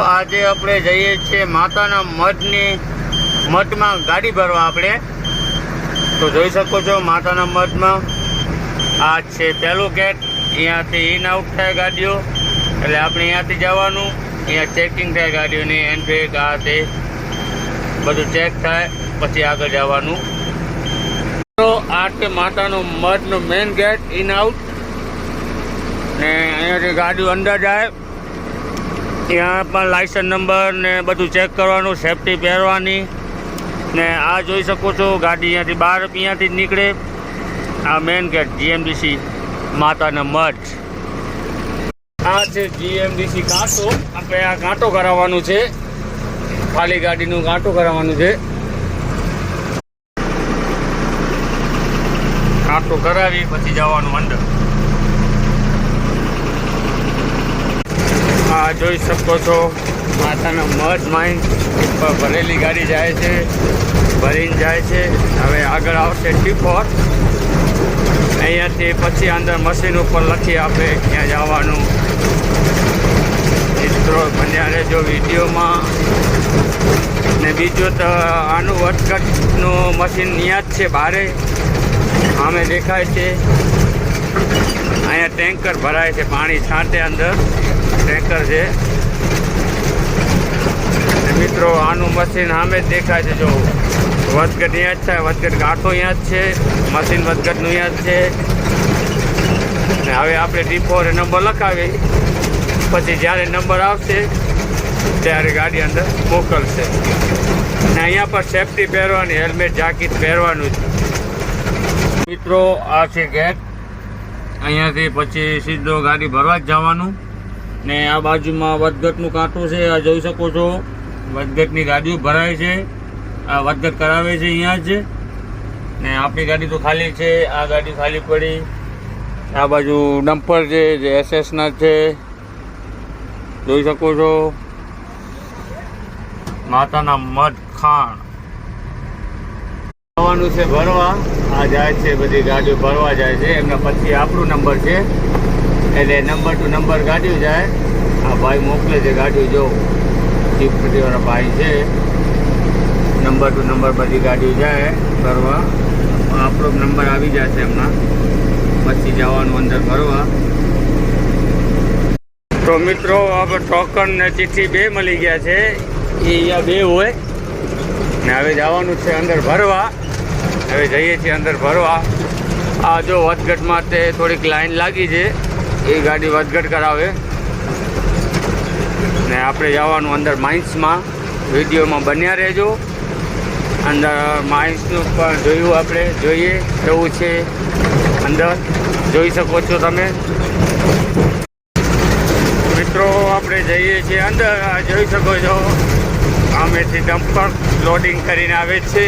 આજે આપણે જઈએ છીએ માતાના મઠમાં ગાડી ભરવા આપણે. તો જોઈ શકો છો માતાના મઠમાં આ છે પહેલું ગેટ. અહીંયાથી ઇન આઉટ થાય ગાડીઓ, એટલે આપણે અહીંયાથી જવાનું. અહીંયા ચેકિંગ થાય ગાડીઓની, હેન્ડબ્રેક આ તે બધું ચેક થાય પછી આગળ જવાનું. તો આ છે માતાનો મઠનો મેઇન ગેટ, ઇન આઉટ. ને અહીંયાથી ગાડીઓ અંદર જાય. ત્યાં પણ લાઇસન્સ નંબર ને બધું ચેક કરવાનું, સેફટી પહેરવાની. ને આ જોઈ શકો છો ગાડી અહીંયાથી બહાર અહીંયાથી જ નીકળે. આ મેઇન ગેટ જીએમડીસી માતાના મઠ. આ છે જીએમડીસી કાંટો. આપણે આ કાંટો કરાવવાનું છે, ખાલી ગાડીનું કાંટો કરાવવાનું છે. કાંટો કરાવી પછી જવાનું અંદર. આ જોઈ શકો છો માતાના મઠ માઇન ઉપર ભરેલી ગાડી જાય છે, ભરીને જાય છે. હવે આગળ આવશે ટીપોર. અહીંયાથી પછી અંદર મશીન ઉપર લખી આપે ત્યાં જવાનું. મિત્રો બન્યા રહેજો વિડીયોમાં. ને બીજું તો આનું વટકટનું મશીન અહીંયા જ છે, બારે સામે દેખાય છે. અહીંયા ટેન્કર ભરાય છે, પાણી છાંટે અંદર ટેન્કર છે. મિત્રો આનું મશીન સામે જ દેખાય છે. જો વધઘટ અહીંયા જ થાય, વધઘટ કાંટો અહીંયા જ છે, મશીન વધઘટનું અહીંયા જ છે. ને હવે આપણે ડીપોર નંબર લખાવી પછી જ્યારે નંબર આવશે ત્યારે ગાડી અંદર મોકલશે. ને અહીંયા પર સેફટી પહેરવાની, હેલ્મેટ જાકીટ પહેરવાનું છે. મિત્રો આ છે ગેટ. અહીંયાથી પછી સીધો ગાડી ભરવા જ જવાનું. ને આ બાજુમાં વધઘટનું કાંટું છે, આ જોઈ શકો છો. વધઘટની ગાડીઓ ભરાય છે, આ વધઘટ કરાવે છે અહીંયા જ. ને આપણી ગાડી તો ખાલી છે, આ ગાડી ખાલી પડી. આ બાજુ ડમ્પર છે જે એસએસના છે, જોઈ શકો છો. માતાના મઠ ખાણ આવવાનું છે ભરવા. આ જાય છે, બધી ગાડીઓ ભરવા જાય છે. એમના પછી આપણું નંબર છે, એટલે નંબર ટુ નંબર ગાડીઓ જાય. આ ભાઈ મોકલે છે ગાડીઓ, જો ચીપપટીવાળા ભાઈ છે. નંબર ટુ નંબર બધી ગાડીઓ જાય ભરવા. આપણો નંબર આવી જશે એમના, પછી જવાનું અંદર ભરવા. તો મિત્રો આપણે ટોકન ને ચિઠ્ઠી બે મળી ગયા છે, એ અહીંયા બે હોય. ને હવે જવાનું છે અંદર ભરવા. હવે જઈએ છીએ અંદર ભરવા. આ જો વધઘટ માટે થોડીક લાઈન લાગી છે, એ ગાડી વધઘટ કરાવે. ને આપણે જવાનું અંદર માઇન્સમાં. વિડીયોમાં બન્યા રહેજો. અંદર માઇન્સનું પણ જોયું, આપણે જોઈએ કેવું છે અંદર, જોઈ શકો છો તમે. મિત્રો આપણે જઈએ છીએ અંદર. આ જોઈ શકો છો આમેથી ડમ્પર લોડિંગ કરીને આવે છે.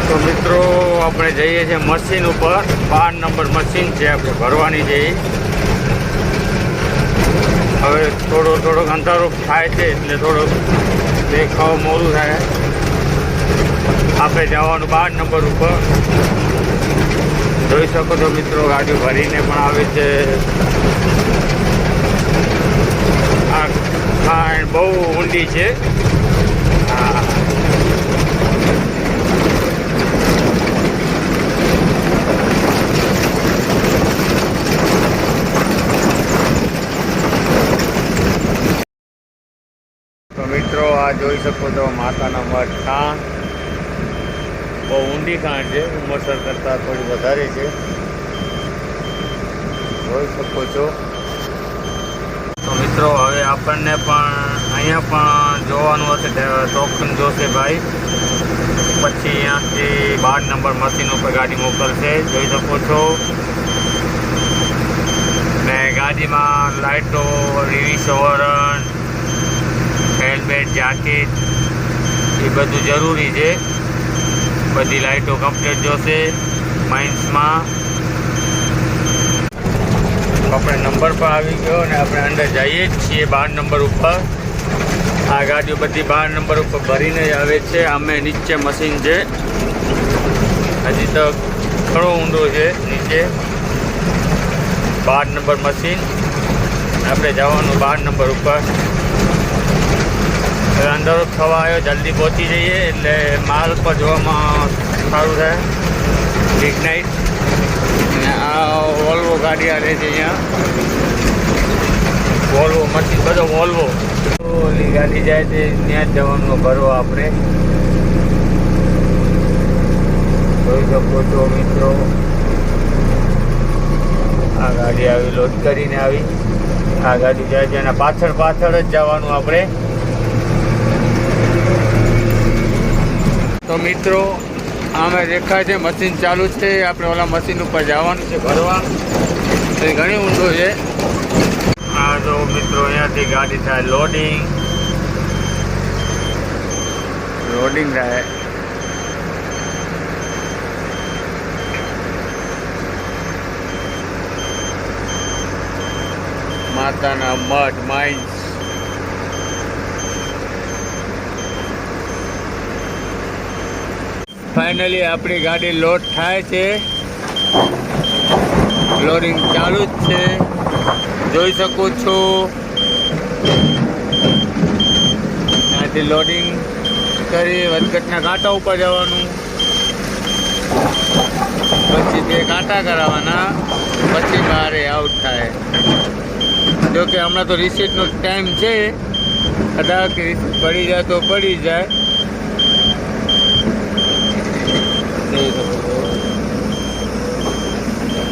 તો મિત્રો આપણે જઈએ છીએ મશીન ઉપર. 12 નંબર મશીન છે, આપણે ભરવાની છે. હવે થોડોક અંધારો થાય છે, એટલે થોડોક દેખાવ મોડું થાય. આપણે જવાનું 12 નંબર ઉપર. જોઈ શકો છો મિત્રો ગાડીઓ ભરીને પણ આવે છે. આ ખાણ બહુ ઊંડી છે. હા, મિત્રો આ જોઈ શકો છો માતાના મઠ ખાણ. બહુ ઊંડી ખાણ છે, ઉમરસર કરતાં થોડી વધારે છે, જોઈ શકો છો. તો મિત્રો હવે આપણને પણ અહીંયા પણ જોવાનું હશે, ટોકન જોશે ભાઈ. પછી અહીંયાથી 12 નંબર મશીન ઉપર ગાડી મોકલશે, જોઈ શકો છો. ને ગાડીમાં લાઇટો, રિવર્સ હોર્ન, હેલ્મેટ, જાકેટ એ બધું જરૂરી છે. બધી લાઇટો કમ્પ્લીટ જોશે માઇન્સમાં. આપણે નંબર પર આવી ગયો અને આપણે અંદર જઈએ જ છીએ 12 નંબર ઉપર. આ ગાડીઓ બધી 12 નંબર ઉપર ભરીને આવે છે. અમે નીચે મશીન છે, હજી તો ઘણો ઊંડો છે નીચે. 12 નંબર મશીન, આપણે જવાનું 12 નંબર ઉપર. હવે અંધારો થવા આવ્યો, જલ્દી પહોંચી જઈએ એટલે માલ પર જોવામાં સારું થાય. લિગ નાઇટ અને આ વોલ્વો ગાડી આવે છે અહીંયા. વોલ્વો મશીન બધો વોલ્વો. ઓલી ગાડી જાય છે ત્યાં જ જવાનું ભરવા આપણે. જોઈ શકો છો મિત્રો, આ ગાડી આવી લોડ કરીને આવી. આ ગાડી જાય છે એના પાછળ પાછળ જ જવાનું આપણે. તો મિત્રો આમે દેખાય છે મશીન ચાલુ છે. આપણે ઓલા મશીન ઉપર જવાનું છે ભરવા. એ ઘણી ઊંડો છે. આ જો મિત્રો અહીંયાથી ગાડી થાય લોડિંગ થાય. માતાના મઠ માઇન્સ. ફાઇનલી આપણી ગાડી લોડ થાય છે. લોડિંગ ચાલુ જ છે, જોઈ શકો છો. ત્યાંથી લોડિંગ કરી વધઘટના કાંટા ઉપર જવાનું, પછી 2 કાંટા કરાવવાના, પછી બહાર આઉટ થાય. જો કે હમણાં તો રિસીટનો ટાઈમ છે, કદાચ રિસીટ પડી જાય તો પડી જાય.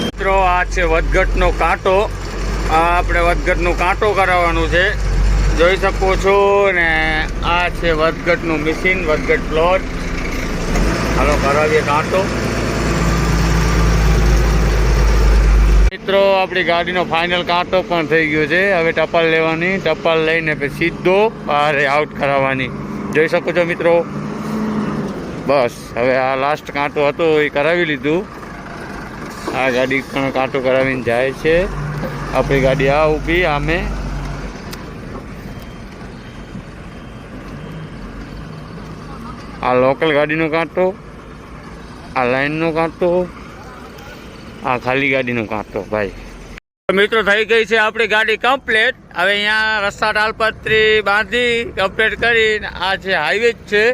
મિત્રો આ છે વધઘટનો કાંટો. આ આપણે વધઘટનો કાંટો કરાવવાનું છે, જોઈ શકો છો ને. આ છે વધઘટનું મશીન, વધઘટ પ્લોટ. હાલો કરાવીએ કાંટો. મિત્રો આપણી ગાડીનો ફાઇનલ કાંટો પણ થઈ ગયો છે. હવે ટપાલ લેવાની, ટપાલ લઈને પછી સીધો બહાર આઉટ કરાવવાની. જોઈ શકો છો મિત્રો. બસ હવે આ લાસ્ટ કાંટો હતો એ કરાવી લીધું. આ ગાડી પણ કાંટો કરાવીને જાય છે. આપણી ગાડી આ ઊભી આમે. આ લોકલ ગાડીનો કાંટો, આ લાઈનનો કાંટો, આ ખાલી ગાડીનો કાંટો. ભાઈ મિત્રો થઈ ગઈ છે આપણી ગાડી કમ્પ્લીટ. હવે અહીંયા રસ્તા ટાલપત્રી બાંધી કમ્પ્લીટ કરીને આ છે હાઈવે જ છે.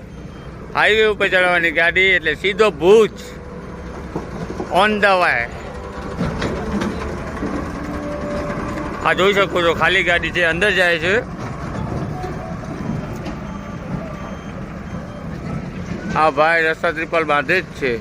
હાઈવે ઉપર ચડવાની ગાડી એટલે સીધો ભુજ ઓન ધ વે. આ જોઈ શકો છો ખાલી ગાડી છે, અંદર જાય છે. આ ભાઈ રસ્તા ત્રિપલ બાંધે જ છે.